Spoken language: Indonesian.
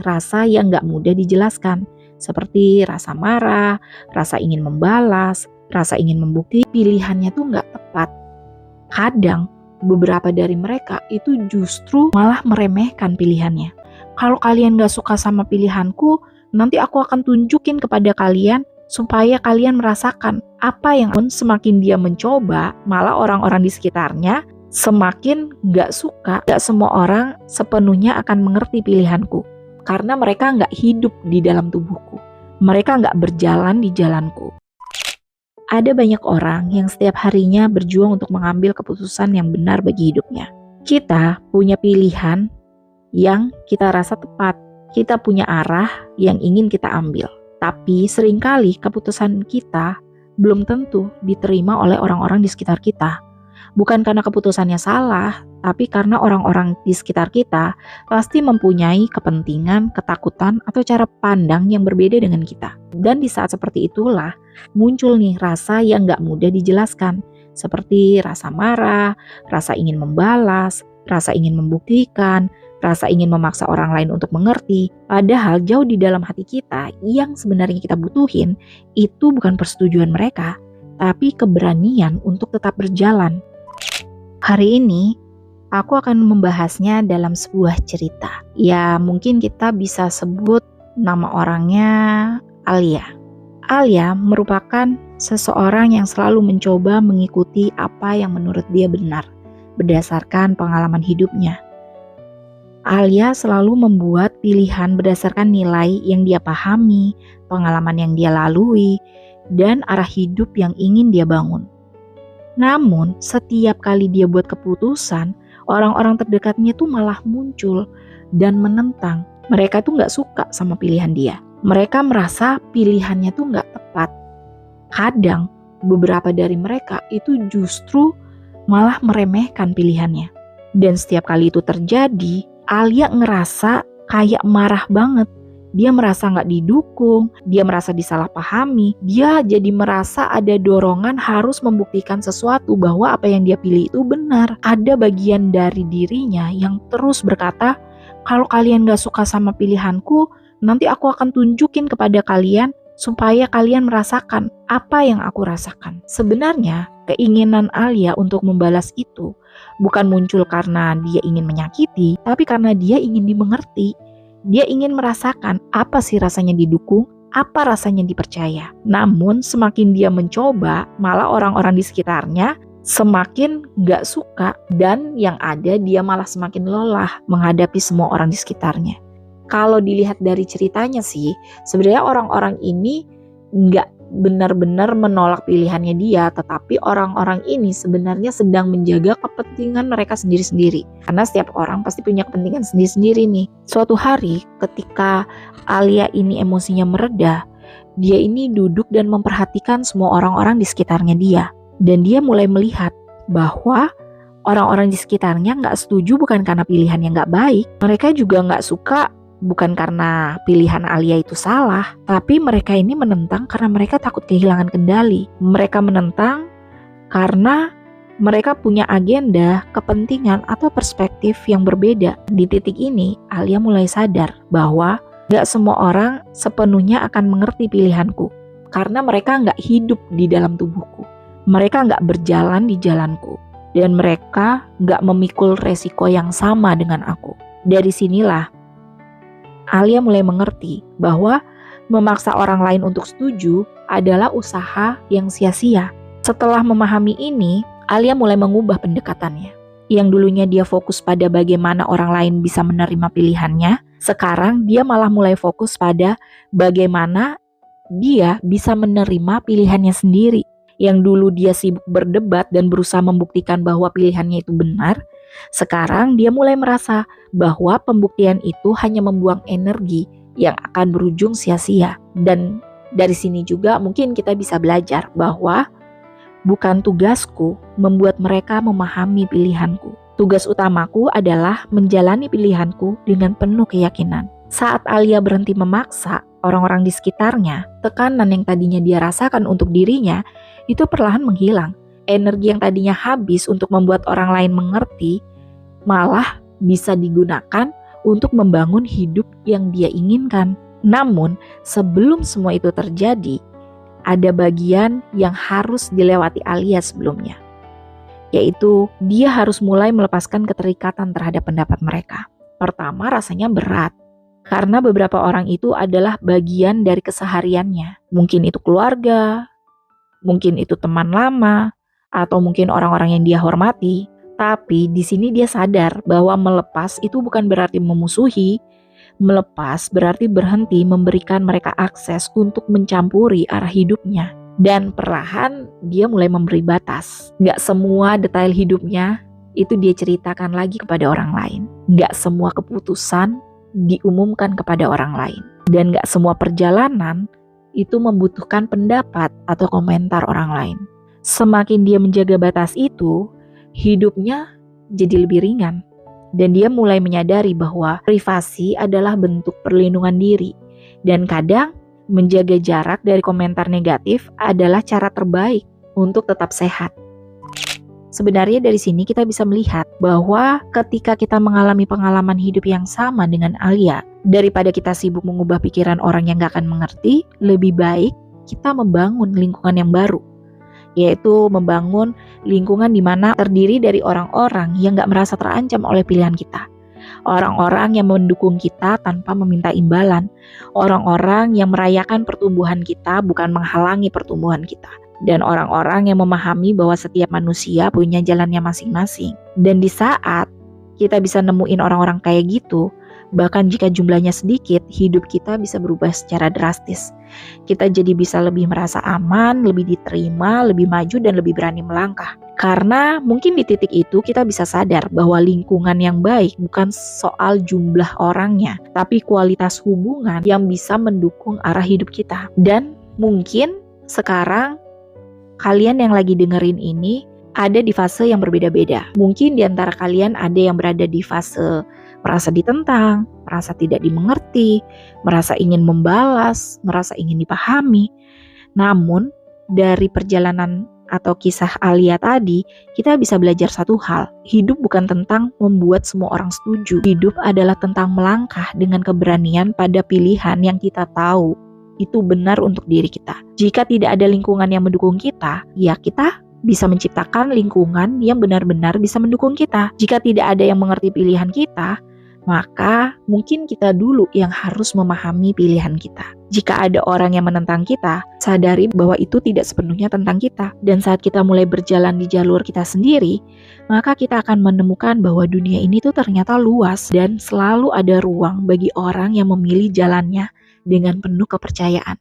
rasa yang gak mudah dijelaskan, seperti rasa marah, rasa ingin membalas, rasa ingin membukti pilihannya tuh gak tepat. Kadang beberapa dari mereka itu justru malah meremehkan pilihannya. Kalau kalian gak suka sama pilihanku, nanti aku akan tunjukin kepada kalian supaya kalian merasakan apa yang semakin dia mencoba, malah orang-orang di sekitarnya semakin gak suka. Gak semua orang sepenuhnya akan mengerti pilihanku, karena mereka gak hidup di dalam tubuhku. Mereka gak berjalan di jalanku. Ada banyak orang yang setiap harinya berjuang untuk mengambil keputusan yang benar bagi hidupnya. Kita punya pilihan yang kita rasa tepat. Kita punya arah yang ingin kita ambil. Tapi seringkali keputusan kita belum tentu diterima oleh orang-orang di sekitar kita. Bukan karena keputusannya salah, tapi karena orang-orang di sekitar kita pasti mempunyai kepentingan, ketakutan, atau cara pandang yang berbeda dengan kita. Dan di saat seperti itulah muncul nih rasa yang gak mudah dijelaskan, seperti rasa marah, rasa ingin membalas, rasa ingin membuktikan, rasa ingin memaksa orang lain untuk mengerti. Padahal jauh di dalam hati kita yang sebenarnya kita butuhin itu bukan persetujuan mereka, tapi keberanian untuk tetap berjalan. Hari ini aku akan membahasnya dalam sebuah cerita. Ya mungkin kita bisa sebut nama orangnya Alia. Alia merupakan seseorang yang selalu mencoba mengikuti apa yang menurut dia benar berdasarkan pengalaman hidupnya. Alia selalu membuat pilihan berdasarkan nilai yang dia pahami, pengalaman yang dia lalui, dan arah hidup yang ingin dia bangun. Namun, setiap kali dia buat keputusan, orang-orang terdekatnya tuh malah muncul dan menentang. Mereka tuh gak suka sama pilihan dia. Mereka merasa pilihannya tuh gak tepat. Kadang, beberapa dari mereka itu justru malah meremehkan pilihannya. Dan setiap kali itu terjadi, Alia ngerasa kayak marah banget. Dia merasa gak didukung, dia merasa disalahpahami, dia jadi merasa ada dorongan harus membuktikan sesuatu bahwa apa yang dia pilih itu benar. Ada bagian dari dirinya yang terus berkata, kalau kalian gak suka sama pilihanku, nanti aku akan tunjukin kepada kalian supaya kalian merasakan apa yang aku rasakan. Sebenarnya keinginan Alia untuk membalas itu bukan muncul karena dia ingin menyakiti, tapi karena dia ingin dimengerti. Dia ingin merasakan apa sih rasanya didukung, apa rasanya dipercaya. Namun semakin dia mencoba, malah orang-orang di sekitarnya semakin gak suka. Dan yang ada dia malah semakin lelah menghadapi semua orang di sekitarnya. Kalau dilihat dari ceritanya sih, sebenarnya orang-orang ini gak benar-benar menolak pilihannya dia, tetapi orang-orang ini sebenarnya sedang menjaga kepentingan mereka sendiri-sendiri. Karena setiap orang pasti punya kepentingan sendiri-sendiri nih. Suatu hari ketika Alia ini emosinya mereda, dia ini duduk dan memperhatikan semua orang-orang di sekitarnya dia. Dan dia mulai melihat bahwa orang-orang di sekitarnya gak setuju bukan karena pilihan yang gak baik. Mereka juga gak suka bukan karena pilihan Alia itu salah, tapi mereka ini menentang karena mereka takut kehilangan kendali. Mereka menentang karena mereka punya agenda, kepentingan, atau perspektif yang berbeda. Di titik ini, Alia mulai sadar bahwa gak semua orang sepenuhnya akan mengerti pilihanku, karena mereka gak hidup di dalam tubuhku. Mereka gak berjalan di jalanku, dan mereka gak memikul resiko yang sama dengan aku. Dari sinilah Alia mulai mengerti bahwa memaksa orang lain untuk setuju adalah usaha yang sia-sia. Setelah memahami ini, Alia mulai mengubah pendekatannya. Yang dulunya dia fokus pada bagaimana orang lain bisa menerima pilihannya, sekarang dia malah mulai fokus pada bagaimana dia bisa menerima pilihannya sendiri. Yang dulu dia sibuk berdebat dan berusaha membuktikan bahwa pilihannya itu benar, sekarang dia mulai merasa bahwa pembuktian itu hanya membuang energi yang akan berujung sia-sia. Dan dari sini juga mungkin kita bisa belajar bahwa bukan tugasku membuat mereka memahami pilihanku. Tugas utamaku adalah menjalani pilihanku dengan penuh keyakinan. Saat Alia berhenti memaksa orang-orang di sekitarnya, tekanan yang tadinya dia rasakan untuk dirinya itu perlahan menghilang. Energi yang tadinya habis untuk membuat orang lain mengerti malah bisa digunakan untuk membangun hidup yang dia inginkan. Namun, sebelum semua itu terjadi, ada bagian yang harus dilewati Alia sebelumnya, yaitu dia harus mulai melepaskan keterikatan terhadap pendapat mereka. Pertama, rasanya berat, karena beberapa orang itu adalah bagian dari kesehariannya. Mungkin itu keluarga, mungkin itu teman lama, atau mungkin orang-orang yang dia hormati. Tapi di sini dia sadar bahwa melepas itu bukan berarti memusuhi. Melepas berarti berhenti memberikan mereka akses untuk mencampuri arah hidupnya. Dan perlahan dia mulai memberi batas. Gak semua detail hidupnya itu dia ceritakan lagi kepada orang lain. Gak semua keputusan diumumkan kepada orang lain. Dan gak semua perjalanan itu membutuhkan pendapat atau komentar orang lain. Semakin dia menjaga batas itu, hidupnya jadi lebih ringan. Dan dia mulai menyadari bahwa privasi adalah bentuk perlindungan diri. Dan kadang menjaga jarak dari komentar negatif adalah cara terbaik untuk tetap sehat. Sebenarnya dari sini kita bisa melihat bahwa ketika kita mengalami pengalaman hidup yang sama dengan Alia, daripada kita sibuk mengubah pikiran orang yang gak akan mengerti, lebih baik kita membangun lingkungan yang baru. Yaitu membangun lingkungan di mana terdiri dari orang-orang yang gak merasa terancam oleh pilihan kita. Orang-orang yang mendukung kita tanpa meminta imbalan. Orang-orang yang merayakan pertumbuhan kita bukan menghalangi pertumbuhan kita. Dan orang-orang yang memahami bahwa setiap manusia punya jalannya masing-masing. Dan di saat kita bisa nemuin orang-orang kayak gitu, bahkan jika jumlahnya sedikit, hidup kita bisa berubah secara drastis. Kita jadi bisa lebih merasa aman, lebih diterima, lebih maju, dan lebih berani melangkah. Karena mungkin di titik itu kita bisa sadar bahwa lingkungan yang baik bukan soal jumlah orangnya, tapi kualitas hubungan yang bisa mendukung arah hidup kita. Dan mungkin sekarang kalian yang lagi dengerin ini ada di fase yang berbeda-beda. Mungkin di antara kalian ada yang berada di fase merasa ditentang, merasa tidak dimengerti, merasa ingin membalas, merasa ingin dipahami. Namun, dari perjalanan atau kisah Alia tadi, kita bisa belajar satu hal. Hidup bukan tentang membuat semua orang setuju. Hidup adalah tentang melangkah dengan keberanian pada pilihan yang kita tahu itu benar untuk diri kita. Jika tidak ada lingkungan yang mendukung kita, ya kita bisa menciptakan lingkungan yang benar-benar bisa mendukung kita. Jika tidak ada yang mengerti pilihan kita, maka mungkin kita dulu yang harus memahami pilihan kita. Jika ada orang yang menentang kita, sadari bahwa itu tidak sepenuhnya tentang kita. Dan saat kita mulai berjalan di jalur kita sendiri, maka kita akan menemukan bahwa dunia ini tuh ternyata luas dan selalu ada ruang bagi orang yang memilih jalannya dengan penuh kepercayaan.